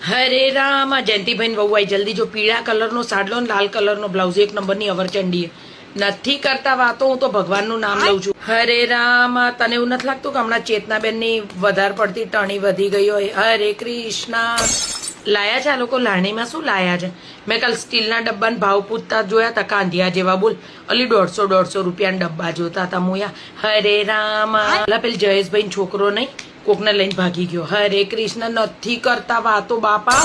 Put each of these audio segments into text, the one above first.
હરે રામ જયંતિભાઈ વહુ આઈ જલ્દી જો પીળા કલરનો સાડલો ને લાલ કલરનો બ્લાઉઝ એક નંબરની અવરચંડી નથી કરતા વાતો હું તો ભગવાનનું નામ લઉં છું. હરે રામ તને એવું નથી લાગતું કે હમણાં ચેતનાબેનની વધારે પડતી ટણી વધી ગઈ હોય? હરે કૃષ્ણ લાયા છે આ લોકો લાણીમાં શું લાયા છે? મેં કાલ સ્ટીલના ડબ્બાના ભાવ પૂછતા જોયા હતા કાંધિયા જેવા બોલ અલી 150 રૂપિયાના ડબ્બા જોતા હતા મુયા. હરે રામ પેલી જયેશભાઈ છોકરો નહીં કોકને લઈને ભાગી ગયો. હરે કૃષ્ણ નથી કરતા વાતો બાપા.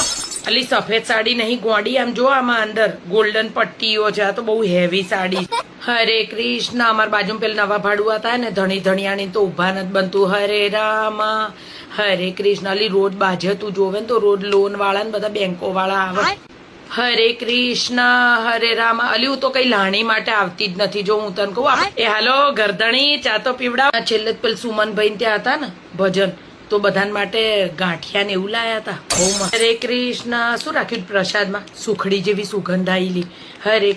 અલી સફેદ સાડી નહીં ગોડી આમ જો આમાં અંદર ગોલ્ડન પટ્ટીઓ છે. આ તો બહુ હેવી સાડી. હરે કૃષ્ણ અમારા બાજુમાં પેલા નવા ભાડુઆ હતા ને ધણી ધણિયાણી તો ઉભા નથી બનતું. હરે રામ હરે કૃષ્ણ અલી રોજ બાજે તું જોવે ને તો રોજ લોન વાળા ને બધા બેંકો વાળા આવે. હરે કૃષ્ણ હરે રામ અલી હું તો કઈ લાણી માટે આવતી જ નથી. જો હું તને કહું એ હાલો ગરદણી ચા તો પીવડા. છેલ્લે પેલ સુમનભાઈ ત્યાં હતા ને ભજન તો બધાને માટે ગાંઠિયા ને એવું લાયા હતા બહુ મસ્ત. હરે કૃષ્ણ શું રાખ્યું પ્રસાદમાં? સુખડી જેવી સુગંધ આવેલી. હરે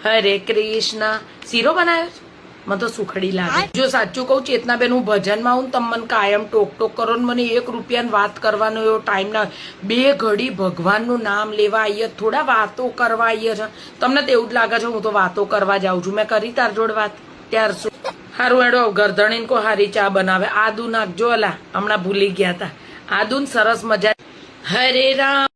હરે કૃષ્ણ શીરો બનાવ્યો છે? મને તો સુખડી લાગે. જો સાચું કહું ચેતનાબેન હું ભજનમાં આવું ને તમે કાયમ ટોક ટોક કરો ને મને 1 રૂપિયાની વાત કરવાનો એવો ટાઈમ ના. 2 ઘડી ભગવાનનું નામ લેવા આવીએ થોડા વાતો કરવા આવીએ છે. તમને તો એવું જ લાગે છે હું તો વાતો કરવા જાઉં છું. મેં કરી તાર જોડ વાત ત્યાર શું હારું હેડો ગરદણી કો હારી ચા બનાવે. આદુ નાખજો અલા હમણાં ભૂલી ગયા હતા આદુ સરસ મજા. હરે રામ